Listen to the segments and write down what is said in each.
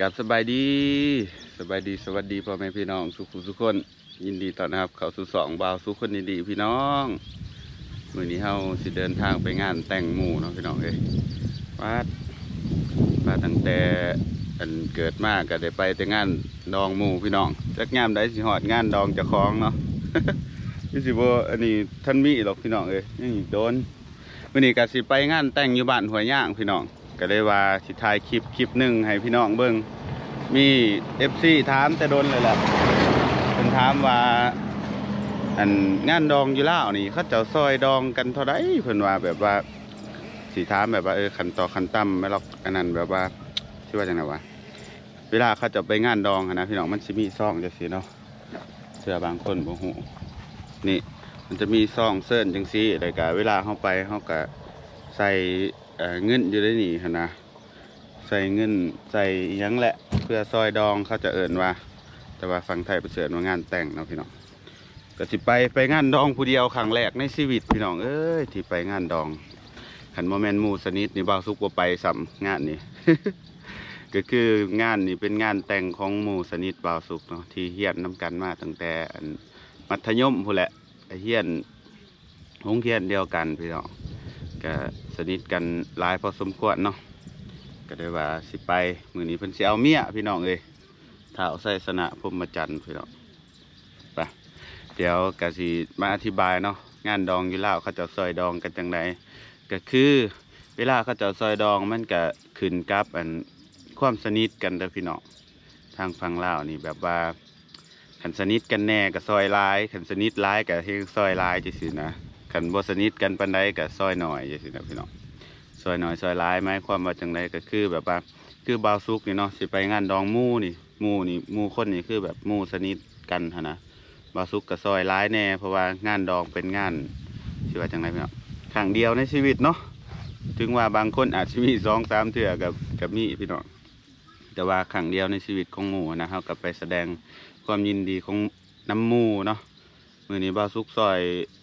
กับสบายดีสวัสดีพ่อแม่พี่น้องสุขคนยินดีต้อนรับเข้าสู่สองบ่าวสุขคนดีๆพี่น้องมื้อนี้เฮาสิเดินทางไปงานแต่งหมู่เนาะพี่น้องเอ้ยว่าตั้งแต่อันเกิดมาก็ได้ไปแต่งานดองหมู่พี่น้องจักยามใดสิฮอดงานดองเจ้าของเนาะ นี่สิบ่อันนี้ท่านมีหรอกพี่น้องเอ้ยยังอีกโดนมื้อนี้ก็สิไปงานแต่งอยู่บ้านห้วยย่างพี่น้องก็เลยว่าสิถ่ายคลิปหนึ่งให้พี่น้องเบิ่งมี FC ถามแต่โดนเลยแหละเพิ่นถามว่าอันงานดองอยู่ลาวนี่เขาเจ้าซอยดองกันเท่าใดเพิ่นว่าแบบว่าสิถามแบบว่าขั้นต่อขั้นต่ำไม่หรอกอันนั้นแบบว่าชื่อว่าจังได๋วะเวลาเขาจะไปงานดองนะพี่น้องมันสิมีซองจังซี่เนาะเชื่อบางคนบ่ฮู้นี่มันจะมีซองเซิร์นจังซี่แล้วก็เวลาเฮาไปเฮาก็ใส่เงินอยู่ในนี่หั่นนะใส่เงินใส่หยังแหละเพื่อซอยดองเขาจะเอิ้นว่าแต่ว่าฝั่งไทยเสิร์นว่างานแต่งเนาะพี่น้องก็สิไปงานดองผู้เดียวครั้งแรกในชีวิตพี่น้องเอ้ยที่ไปงานดองขันโมเมนต์มูสนิทนี่บ่าวซุกบ่ไปซ้ำงานนี้ ก็คืองานนี่เป็นงานแต่งของหมู่สนิทบ่าวซุกเนาะที่เฮียนนำกันมาตั้งแต่มัธยมพู้นแหละเฮียนโรงเรียนเดียวกันพี่น้องก็สนิทกันหลายพอสมควรเนาะก็ได้ว่าสิไปมื้อนี้เพิ่นสิเอาเมียพี่น้องเอ้ยท้าวไสสนะพรหมจันทร์พี่น้องไปเดี๋ยวก็สิมาอธิบายเนาะงานดองอยู่ลาวเขาจะซอยดองกันจังไดก็คือเวลาเขาจะซอยดองมันก็ขึ้นกับความสนิทกันเด้อพี่น้องทางฝั่งลาวนี่แบบว่าขันสนิทกันแน่ก็ซอยหลายขันสนิทหลายก็เฮงซอยหลายจังซี่นะขันบ่สนิทกันปานใดก็ซอยน้อยจังซี่นะพี่น้องซอยน้อยซอยหลายหมายความว่าจังไดก็คือแบบว่าคือบ่าวซุกนี่เนาะสิไปงานดองหมู่นี่หมู่คนนี่คือแบบหมู่สนิทกันหั่นนะบ่าวซุกก็ซอยหลายแน่เพราะว่างานดองเป็นงานสิว่าจังไดพี่น้องครั้งเดียวในชีวิตเนาะถึงว่าบางคนอาจจะมี2-3 เทื่อกับมีพี่น้องแต่ว่าครั้งเดียวในชีวิตของหมู่นะเฮาก็ไปแสดงความยินดีของน้ำหมู่เนาะมื้อนี้บ่าวซุกซอย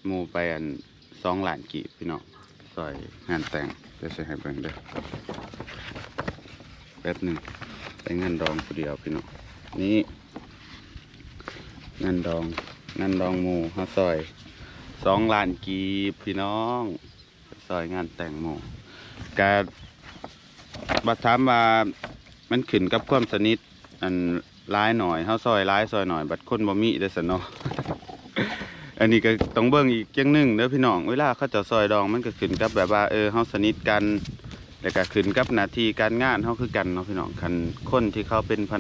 หมู่ไป2 ล้านกีบพี่น้องซอยงานแต่งเดี๋ยวสิให้เบิ่งเด้อแป๊บหนึงไปงานดองผู้เดียวพี่น้องนี่งานดองหมู่เฮาซอย2 ล้านกีบพี่น้องซอยงานแต่งหมู่ก็บัดถามว่ามันขึ้นกับความสนิทหลายหน่อยเฮาซอยหลายซอยหน่อยบัดคนบ่มีเด้อซั่นเนาะ อันนี้ก็ต้องเบิ่งอีกอย่างหนึ่งเด้อพี่น้องเวลาเขาจะซอยดองมันก็ขึ้นกับแบบว่าเฮาสนิทกันแล้วก็ขึ้นกับหน้าที่การงานเฮาคือกันเนาะพี่น้องคันคนที่เขาเป็นพ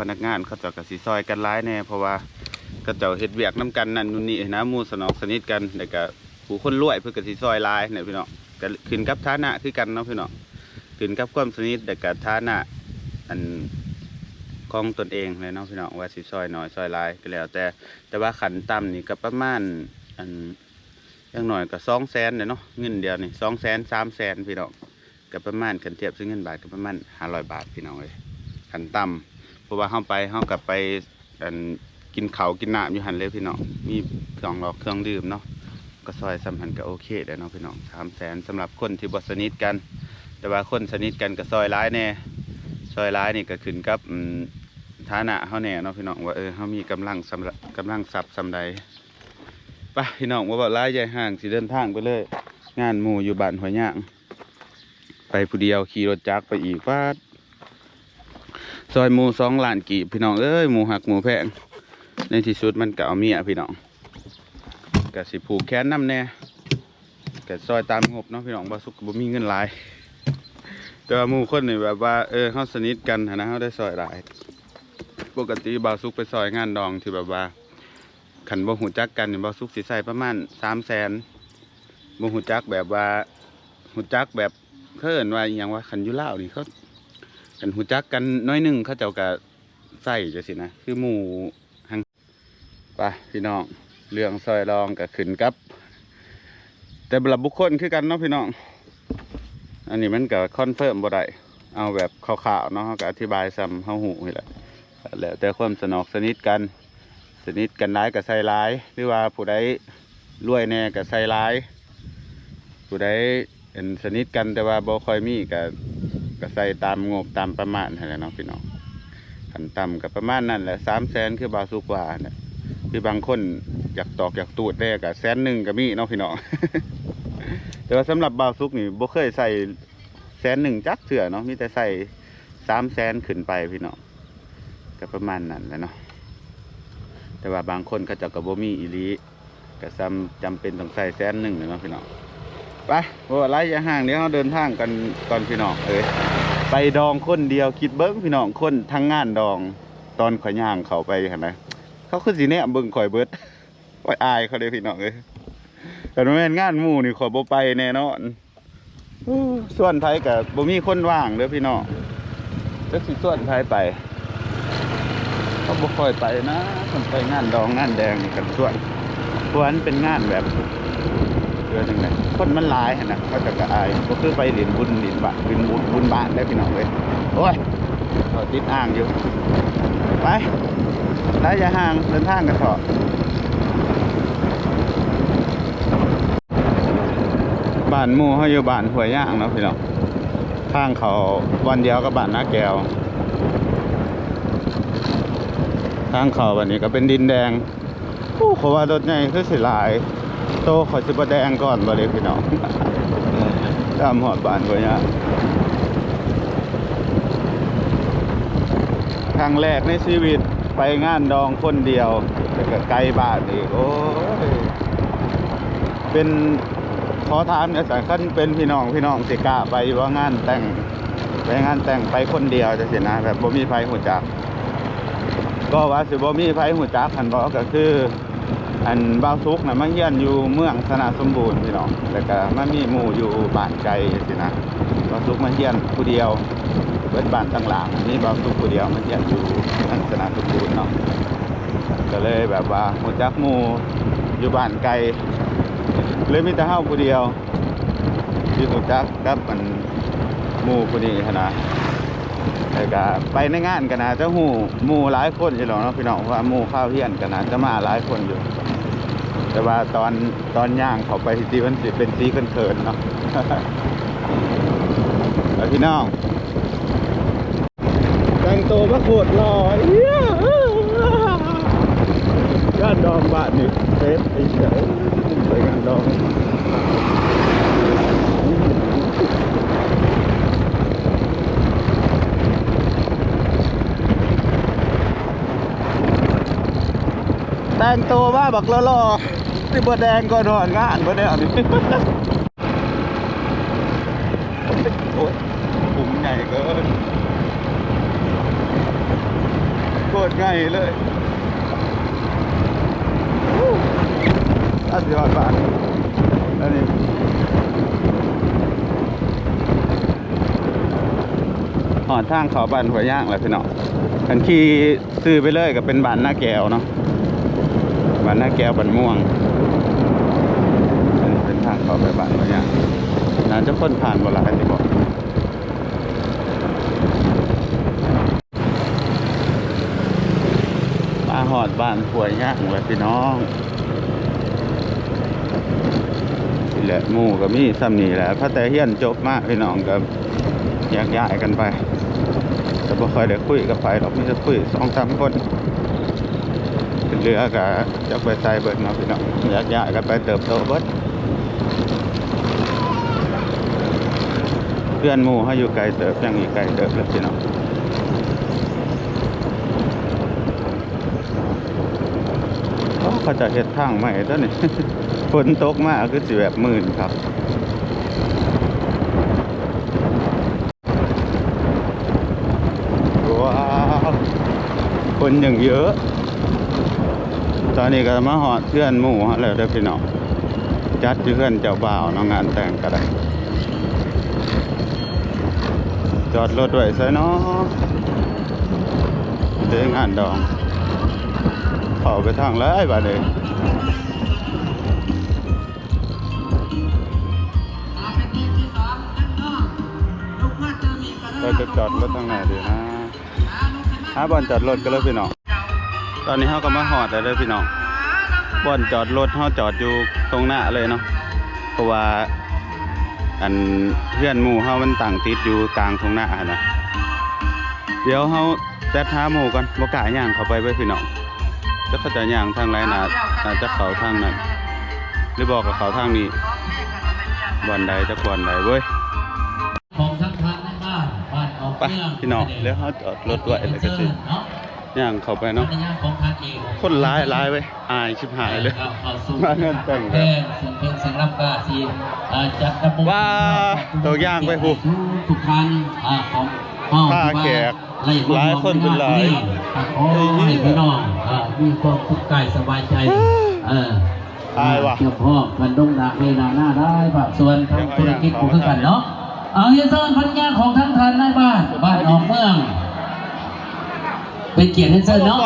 นักงานเขาเจ้าก็สิซอยกันหลายแน่เพราะว่าเขาเจ้าเฮ็ดเวียกนํกันนั่นนู่นนี่นะหมู่สนิทกันแล้วก็ผู้คนรวยเพิ่นก็สิซอยหลายเนี่ยพี่น้องก็ขึ้นกับฐานะคือกันเนาะพี่น้องขึ้นกับความสนิทแล้วก็ฐานะของตนเองเลยเนาะพี่น้องว่าสิซอยน้อยซอยหลายก็แล้วแต่ว่าขันต่ำนี่ก็ประมาณอย่างหน่อยก็200,000เลยเนาะเงินเดียวนี่200,000-300,000พี่น้องก็ประมาณขันเทียบซื้อเงินบาทก็ประมาณ500 บาทพี่น้องเลยขันต่ำเพราะว่าเฮากับไปกินข้าวกินน้ำอยู่หันเลยพี่น้องมี2 หลอกเครื่องดื่มเนาะก็ซอยสำคัญก็โอเคเด้เนาะพี่น้อง300,000สำหรับคนที่บ่สนิทกันแต่ว่าคนสนิทกันก็ซอยหลายแน่ซอยหลายนี่ก็ขึ้นกับฐานะเฮาแน่เนาะพี่น้องว่าเฮามีกำลังทรัพย์สำใดไปพี่น้องว่าหลายใหญ่ห่างสิเดินทางไปเลยงานหมู่อยู่บ้านห้วยย่างไปผู้เดียวขี่รถจักรไปอีกว่าซอยหมู่2 ล้านกีบพี่น้องหมู่หักหมู่แพงในที่สุดมันก็เอาเมียพี่น้องก็สิผูกแขนนำแน่ก็ซอยตามงบเนาะพี่น้องบ่สุกบ่มีเงินหลายแต่ว่าหมู่คนนี่แบบว่าเฮาสนิทกันนะเฮาได้ซอยหลายปกติบ่าวซุกไปซอยงานดองที่แบบว่าขันบ่หูจักกันบ่าวซุกสิใส่ประมาณ300,000บ่หูจักแบบว่าหูจักแบบเพิ่นว่าอหยังว่าขันอยู่ลาวนี่เขากันหูจักกันน้อยนึงเขาเจ้าก็ใส่จังซี่นะคือหมู่หังไปพี่น้องเรื่องซอยดองก็ขึ้นกับแต่ละบุคคลคือกันเนาะพี่น้องอันนี้มันก็คอนเฟิร์มบ่ได้เอาแบบข่าวๆเนาะก็อธิบายซ้ำเฮาหูนี่แหละแล้วแต่ความสนิทกันหลายก็ใส่หลายหรือว่าผู้ใดรวยแน่ก็ใส่หลายผู้ใดสนิทกันแต่ว่าบ่ค่อยมีก็ใส่ตามงบตามประมาณนั่นแหละเนาะพี่น้อง ขันต่ำกับประมาณนั้นแหละ300,000คือบาวสุกว่าเนี่ยคือบางคนอยากตอกอยากตูดได้กับ100,000ก็มีเนาะพี่น้อง แต่ว่าสำหรับบาวสุกนี่บ่เคยใส่100,000จักเถื่อเนาะมีแต่ใส่300,000ขึ้นไปพี่น้องก็ประมาณนั้นแหละเนาะแต่ว่าบางคนเขาจะกับบ่มีอีหลีก็จำเป็นต้องใส่100,000เนาะพี่น้องไปบ่อะไรอย่าห่างเดี๋ยวเราเดินทางกันก่อนพี่น้องไปดองคนเดียวคิดเบิ้งพี่น้องคนทั้งงานดองตอนข่อยย่างเขาไปเห็นไหมเขาคือสิเนี่ยเบิ้งข่อยเบิดข่อยอายเขาเลยพี่น้องแต่แม่นงานหมู่นี่ข่อยบ่ไปแน่นอนส่วนไทยกับบ่มีคนว่างเด้อพี่น้องจักสิส่วนไทยไปเขาบ่ค่อยไปนะคนไปงานดองงานแดงกันส่วนพวกนั้นเป็นงานแบบเดือนหนึ่งเลยคนมันหลายนะเขาจะกระอายก็คือไปเหรียญบุญเหรียญบาทบุญบาทได้พี่น้องเลยโอ้ยเขาติดอ่างอยู่ไประยะห่างเดินทางกันเถอะบ้านหมู่เขาอยู่บ้านหัวย่างเนาะพี่น้องข้างเขาวันเดียวกับบ้านนาแก้วข้างเขาวันนี้ก็เป็นดินแดงเขาว่ารถใหญ่คือสิหลายโตขอสิบแดงก่อนบ่เลยพี่น้องตามหอดบ้านหัวย่างครั้งแรกในชีวิตไปงานดองคนเดียวแต่ก็ไกลบ้านอีกโอ้ยเป็นขอถามเนี่ยสังคัญเป็นพี่น้องสิกล้าไปว่างานแต่งไปงานแต่งไปคนเดียวจะสินะแบบบ่มีไผหูจักก็ว่าสิบ่มีไผหูจักคันบ่ก็คืออันบ่าวสุกน่ะมาเฮียนอยู่เมืองสนาสมบูรณ์พี่น้องแล้วก็มามีหมู่อยู่บ้านไกลสินะบ่าวสุกมาเฮียนผู้เดียวเบิดบ้านต่างหลังนี่บ่าวสุกผู้เดียวมาเฮียนอยู่ทางสนาสมบูรณ์เนาะก็เลยแบบว่าหูจักหมู่อยู่บ้านไกลเลยมีแต่เฮาผู้เดียวที่หูจักกับมันหมู่ผู้นี้นะแต่ก็ไปในงานกันนะจะหมู่หลายคนอยู่หรอกเนาะพี่น้องว่าหมู่ข้าวเฮียนกันนะจะมาหลายคนอยู่ แต่ว่าตอนย่างเขาไปที่มันสิเป็นสีเขินๆเนาะ พี่น้องแต่งตัวมาโคตรหล่อยอดดองบ้านนี่เซฟไอ้เฉยไปกันดองแต่งตัวมาบักหล่อๆที่บัวแดงก่อนหอนงานบัวแดงนี่โอ้ยปุ่มใหญ่เกินโคตรใหญ่เลยสุดยอดบ้านแล้วนี่หอดทางเขาบ้านหัวย่างเลยพี่น้องคันขี่ซื้อไปเลยก็เป็นบ้านหน้าแก้วเนาะบ้านหน้าแก้วบ้านม่วงอันนี้เป็นทางเขาไปบ้านหัวย่างน่าจะคนผ่านบ่หลายที่บอกมาหอดบ้านหัวย่างเลยพี่น้องแหละหมู่ก็มีซ้ำนี่แหละพระแต่เฮียนจบมากพี่น้องก็แยกย้ายกันไปแต่บ่ค่อยได้คุยกับใครหรอกมีแต่คุย2-3 คนเป็นเรือก็จะไปใส่เบิดเนาะพี่น้องแยกย้ายกันไปเติบโตเบิดเพื่อนหมู่เขาอยู่ไกลเติบยังอีกไกลเติบเลยพี่น้องเขาจะเฮ็ดทางใหม่ตัวนี้ ฝนตกมากคือสิแบบมื่นครับว้าวคนอย่างเยอะตอนนี้ก็มาหอดเพื่อนหมู่แล้วเด้อพี่น้องจัดเพื่อนเจ้าบ่าวน้องงานแต่งก็ได้จอดรถไว้ซะเนาะเดินงานดองเข้าไปทางเลยบ้านเลยเราจะจอดรถทางไหนดีนะหาบ่อนจอดรถก็เลยพี่น้องตอนนี้เขาก็มาหอดเลยพี่น้องบ่อนจอดรถเขาจอดอยู่ตรงหน้าเลยเนาะเพราะว่าอันเพื่อนหมู่เขามันต่างติดอยู่กลางตรงหน้านะเดี๋ยวเขา แซดหาหมู่ก่อนบ่กล้าย่างเข้าไปเว้ยพี่น้องจักเขาจะย่างทางไหนน่าจะเข้าทางนั้นหรือบอกกับเขาทางนี้บ่อนใดจักบ่อนใดเว้ย ของทั้งทางในบ้านออก ไป เมือง พี่น้องแล้วเฮาจอดรถไว้แล้วก็สิย่างเข้าไปเนาะ ของทางเอง คนร้ายเว้ยอายชิบหายเลย มาเงินแต่ง แพงสิ่งเพลงเสียงรับกาซีจัดระบบ ว่าตัวย่างไปหู ทุกท่านของห้อง ผ้าแขก ไล่ หลายคนเป็นหลาย ขอให้พี่น้องมีความสุขกายสบายใจตายว่ะ เกี่ยวพ่อกันดงดักเวลาหน้าได้ปะส่วนทางธุรกิจของคือกันเนาะเอาเฮียเซิร์นพันยาของทั้งทันในบ้านออกเมือง เป็นเกียรติให้เซิร์นเนาะ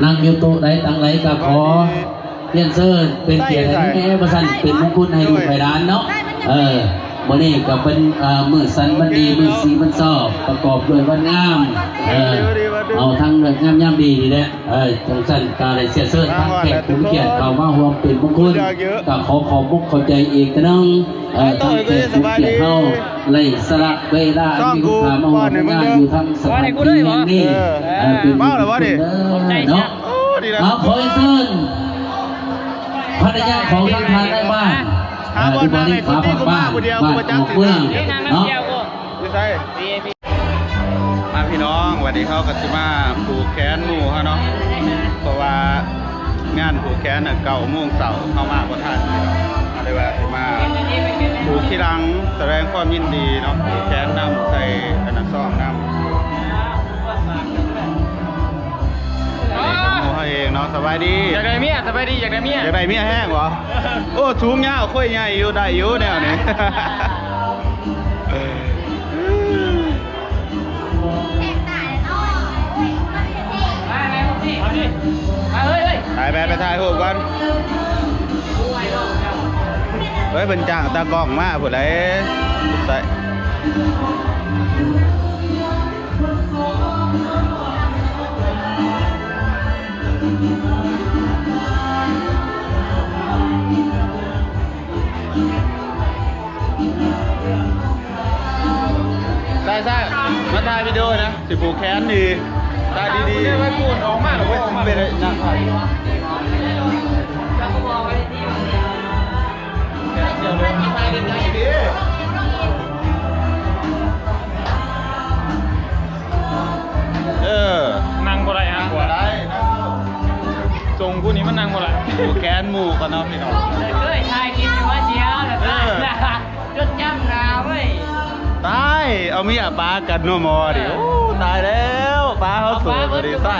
นั่งอยู่โต๊ะใดตั้งไหนก็ขอเฮียเซิร์นเป็นเกียรติให้แม่ประสันเป็นมงคลให้ลูกให้ร้านเนาะวันนี้ก็เป็นมือสันมันดีมือสีมันสอบประกอบด้วยวันงามเอาทั้งเรื่องงามดีนี่แหละจังสันการได้เสียเซิร์นทั้งแขกผู้เกียรติเข้ามาร่วมเป็นมงคลก็ขอมุกเข้าใจอีกแต่นึงทั้งแขกผู้เกียรติเข้าไล่สละเวลามีคุณค่ามาร่วมงานอยู่ทั้งสถานที่แห่งนี้เป็นมงคลเนาะเอาขอเซิร์นภรรยาของทางทานได้บ้านดูบริขาผักบ้านบ้านออกเมืองเนาะ มาพี่น้องวันนี้เขาก็จะมาผูกแขนหมู่เขาเนาะเพราะว่างานผูกแขนน่ะ9 โมงเช้าเข้ามาบ่ทันเลยว่าจะมาผูกที่หลังแสดงความยินดีเนาะผูกแขนนำใส่อันนั้นซ่องนำหมู่เขาเองเนาะสบายดี อยากได้เมียสบายดีอยากได้เมีย อยากได้เมียแห้งเหรอโอ้สูงยาวค่อยใหญ่อยู่ได้อยู่แนวนี้ ไปถ่ายรูปกันเฮ้ยเป็นจ้างตากล้องมาผู้ใดใส่มาถ่ายวิดีโอนะสิผูกแขนดีตาดีๆไม่พูดออกมากหรอกไม่เป็นไรนะนั่งบ่ได้ฮะกว่าทรงผู้นี้มันนั่งบ่ได้ผูกแขนหมู่กันเนาะพี่น้องเคยถ่ายคลิปอยู่ว่าเชียวแต่จดจำนาเว้ยตายเอาเมียปลากันนัวมอดิโอ้ตายแล้วปลาเขาสวยพอดีใส่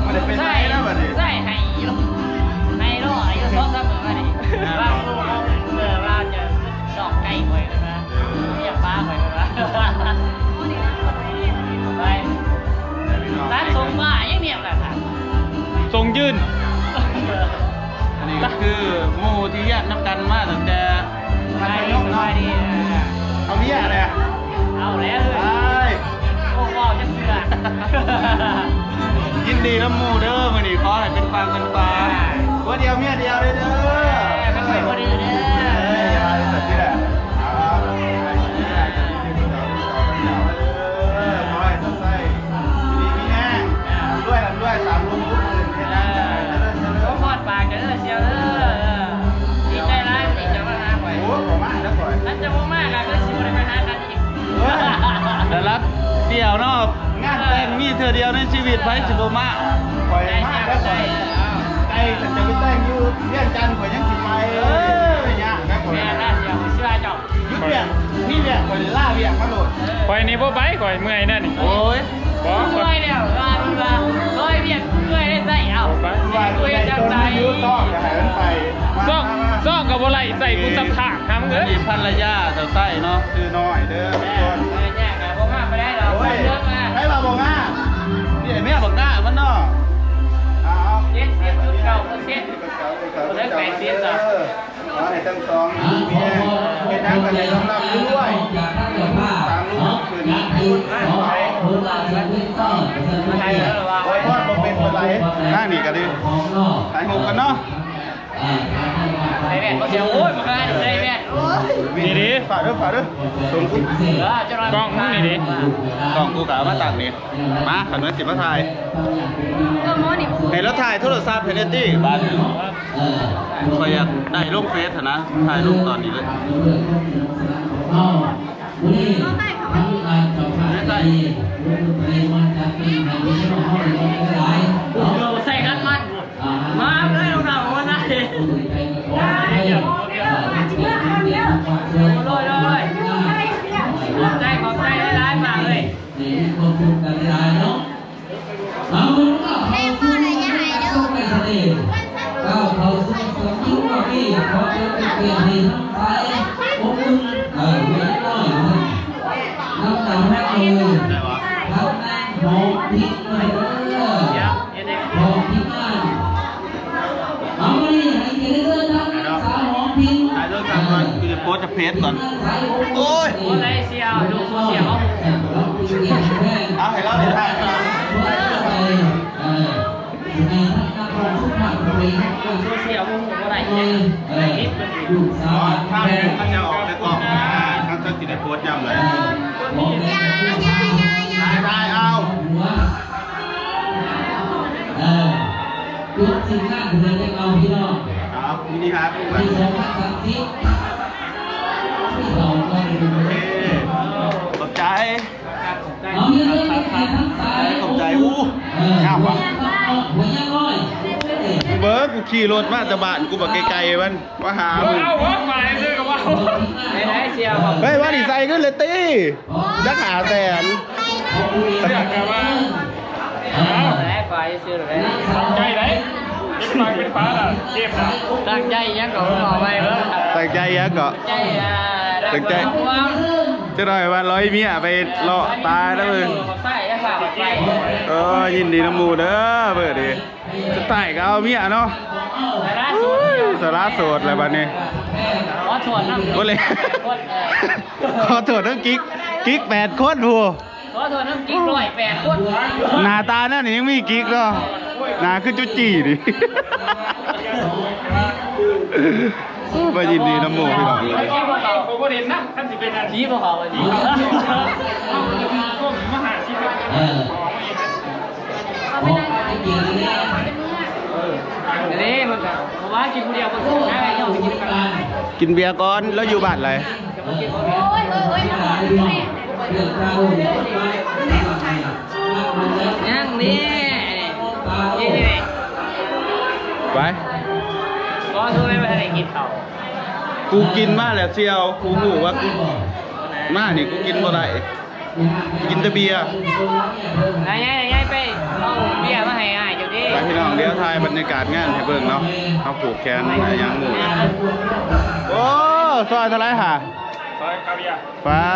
มันจะเป็นไงนะแบบนี้ใส่ให้หรออายุ2-3 ปีมาดิว่าลูกเราว่าจะดอกไก่ไว้นะเมียปลาไว้นะไปร้านทรงบ้ายังเนียบแหละค่ะทรงยืนอันนี้ก็คือหมู่ที่แยกน้ำกันมาตั้งแต่สบายดีเอาเมียอะไรอ่ะเอาแล้วเลยโอ้โหจะเสือยินดีน้ำหมู่เด้อมื้อนี้ขอให้เป็นฟังเป็นฟ้าว่าเดียวเมียเดียวเลยเด้อไม่ค่อยบ่ดีเด้อสัตว์ที่แหละด้วยสามลุงทุกคนให้ได้ก็พอดปากกันเลยเชียวเด้อดีใจร้ายดีใจมาหาข่อยโอ้ผมมาแล้วข่อยนั่นจะมากกันก็ชิวเลยไปหากันอีกแต่รับเดี่ยวเนาะงานแต่งมีเธอเดียวในชีวิตไพ่สิบมาข่อยมาแล้วข่อยใจแต่จะไปแต่งอยู่เรียนจันทร์ข่อยยังสิไปไม่ยากนะข่อยแม่น่าเชียวเชื่อเจ้ายุดเรียกพี่เรียกข่อยล่าเรียกมาโหลดข่อยนี่บ่ไปข่อยเมื่อยนั่นนี่โอ้ยเมื่อยแล้วว่าร้อยเรียกเมื่อยได้ใส่เอาคุยจับใจซ่องจะหายมันไปซ่องกับบ่ไหลใส่กูสับถากทำเงินภรรยาเจ้าไส้เนาะคือน้อยเด้อทุกคนแย่กันบ่มาไม่ได้หรอกเรื่องมาให้เราบอกง่านี่ไอ้แม่บอกง่ามันเนาะเจ็ดสิบจุดเก้าเปอร์เซ็นต์ได้80จ้ะขอให้ทั้งสองมีเมียเป็นนักการเมืองรับด้วยตามลูกคืนโอ้ยพ่อต้องเป็นอะไรนั่งนี่กันดิถ่ายหูกันเนาะ ใส่แว่นก็เสียโอ้ยมาใส่แว่น นี่ดิฝากด้วยส่งกู กล้องนี่ดิ กล่องกูกะมาตักนี่มาขันนั้นสิมาถ่ายให้แล้วถ่ายโทรศัพท์เพนเนตี้บ้านคอยอยากได้รูปเฟซนะถ่ายรูปตอนนี้เลยใส่กันมันมาเลยเราใส่ขอบใจร้ายมากเลยเขาซึ่งสมยุคที่เขาจะเป็นเปลี่ยนให้ทั้งไทยผมมึงเวียนน้อยน้ำตาให้เลยทั้งนั้นหอมพริกหน่อยหอมพริกนั่นเอาไปให้กินเรื่องทั้งสาวหอมพริก ถ่ายรูปสั่งก่อนกูจะโพสจะเพจก่อนโอ้ย อะไรเสียดูเสียเขา เอาให้เราได้ถ่าย เสียผมอะไรเนี่ยนิดนึง ถ้าเขาจะออกในกล่องเขาจะกินในโพสย่ำเลยได้เอา จุดสิ่งนั้นเพื่อจะเอาพี่น้อง ครับนี่ครับ ที่สองสักทีที่เราก็ได้ดู โอเคขอบใจ เอาเรื่องทั้งสาย ขอบใจอู้งามว่ะ หัวยังน้อย เบิร์ดกูขี่รถมาจากบ้านกูบอกไกลๆมันว่าหามึง เอาหัวฝ่ายซื้อกับว่าไม่ได้เสียผม เฮ้ยว่าดีไซน์ขึ้นเลยตีจักหาแสน เสียกับว่าได้ฝ่ายซื้อเลยใจไหนนิดหน่อยเป็นฟ้าล่ะเจ็บนะตั้งใจยังก็ต่อไปเลย ตั้งใจยักษ์ก็ ตั้งใจ จะหน่อยว่าร้อยเมียไปเลาะตายแล้วมึง ใส่ยังฝากไป ยินดีน้ำมูเด้อเบิร์ดดิจะไต่ก็เอาเมียเนาะ สาระโสดอะไรบ้านี้ ขอโทษนะ ก็เลยขอโทษทั้งกิ๊ก8 คนพู ขอโทษน้ำกิ๊ก108 คน หน้าตานั่นยังมีกิ๊กเนาะหน้าคือจุจีดิมายินดีน้ำมูพี่น้องเลย ที่พวกเขาเขาก็เรียนนะท่านสิเป็นอาชีพพวกเขาอาชีพก็มาหาที่เป็นนี่มันก็เพราะว่ากินคนเดียวก็สู้ได้ย่อมกินกัน กินเบียร์ก่อนแล้วอยู่บ้านอะไร ยังนี่นี่ ไป ก็สู้ไม่ไปไหนกินเขา กูกินมาแล้วเชียวกูหูว่ากูมานี่กูกินบ่ได้กินแต่เบียร์ ไงไปเอาเบียร์มาให้อ้ายเจ้าดิ ไปพี่น้องเดี๋ยวถ่ายบรรยากาศงานให้เบิ่งเนาะเขาผูกแขนอะไรอย่างหมู่เลยโอ้ซอยเท่าไรห่ะ ซอยคาเบียร์ ปา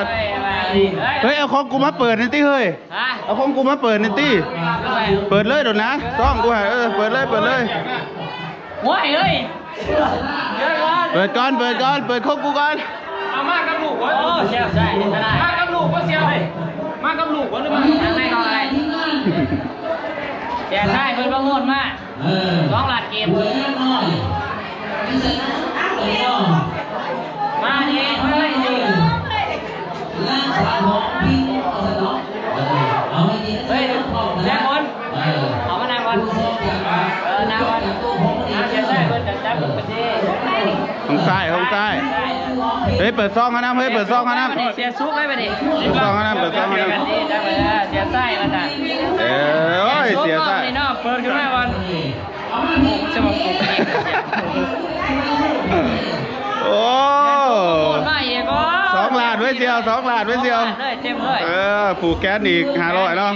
ดเฮ้ยเอาของกูมาเปิดหนี่อยติเฮ้ย ฮะ เอาของกูมาเปิดหนี่อยติเปิดเลยเดี๋ยวนะซ่องกูให้เปิดเลย ว้ายเฮ้ยเยอะก่อน เปิดของกูก่อน เอามากับลูกวะโอ้เชียวใช่มากับลูกวะเชียวมากับลูกวะหรือมาทางไหนก่อนอะไรเชียวใช่เพิ่นก็โงดมาก2 ล้านเกมมาดิเฮ้ยเฮ้ยแจ้งคนเอามานางก่อนนางก่อนเชียวใช่เพิ่นจะจับไปดิ ของซ้ายเฮ้ยเปิดซองเขานะเฮ้ยเปิดซองเขานะ เสียซุกได้ไปดิ เปิดซองเขานะเปิดซองเขานะ เสียไส้มันอ่ะ โอ้ยเสียไส้ นี่เนาะเปิดขึ้นมาวันจะมาปลูกเอง โอ้ มาเองก็ 2 ล้านไว้เชียว2 ล้านไว้เชียว เลยเต็มเลย ผูกแก๊สอีก500เนาะ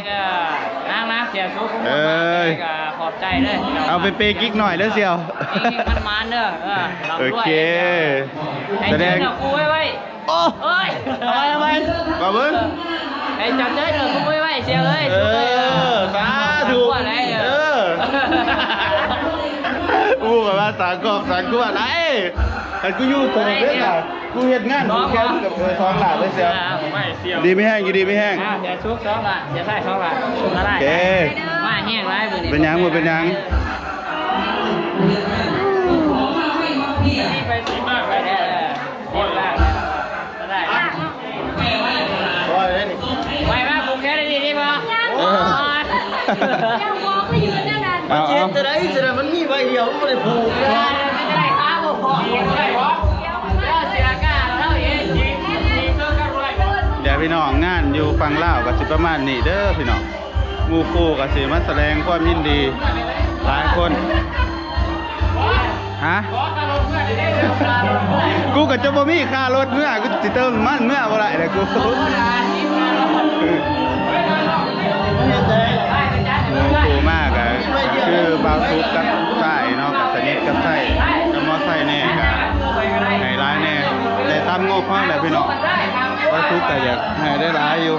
น้ำเสียซุกขอบใจเลย เอาไปเปย์กิ๊กหน่อยแล้วเชียว มันมันเด้อ โอเคแสดง กูไว้ โอ้ เอ้ยทำไม มาเบิ้ง ไอ้จับเด้อกูไว้เชียวเลย สาธุอู้แบบว่าสังกบอะไรแต่กูอยู่ตรงนี้แหละกูเห็นงานกูแค่กับ2 ล้านเลยเชียว ไม่เสียว ดีไม่แห้งดีไม่แห้ง เสียซุก2 ล้านเสียไส้2 ล้านอะไร โอเค มาแห้งไร เป็นยังหมดเป็นยัง เ นี่ไปสิมากไปแน่เลยเรียบร้อยได้ไปมากผูกแค่ได้ดีป่ะ ยังมองไม่อยู่นั่นน่ะ เอาเอา จะได้มันมีใบเดียวมันไม่ได้ผูก ไม่ได้ข้าวพอไม่ได้หรอแล้วเสียก้าแล้วเองจริงก็กระไร เดี๋ยวพี่น้องงานอยู่ฝั่งลาวก็สิประมาณนี้เด้อพี่น้องหมู่คู่ก็สิมาแสดงความยินดีหลายคนฮะกูก็จะบ่มีค่ารถเมื่อกูสิเติมมันเมื่อบ่ได้เลยกูหมู่คู่มากอะคือบาวซุกกับไส้เนาะกับสนิทกับไส้กับมอไซค์แน่กับไห้ร้ายแน่แต่ตามงบเฮาแหละพี่น้องบาวซุกก็อยากให้ได้หลายอยู่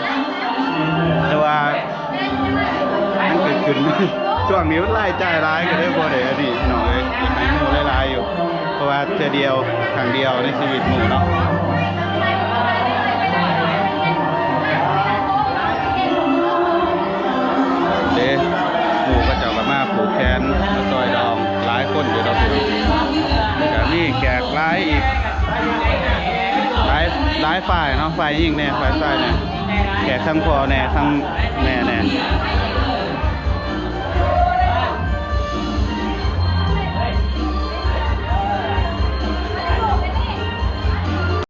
แต่ว่ามันเกิดขึ้น ช่วงนี้มันรายจ่ายร้ายก็ได้บ่ได้อันนี้พี่น้องเอ้ยอยากให้หมู่หลายๆอยู่เพราะว่าเทื่อเดียวครั้งเดียวในชีวิตหมู่เนาะเด้หมู่ก็จะมาผูกแขนมาซอยดองหลายคนอยู่ดอกก็มีแขกหลายอีกหลายฝ่ายเนาะฝ่ายยิ่งแน่ฝ่ายซ้ายแน่แขกทั้งพ่อแน่ทั้งแม่แน่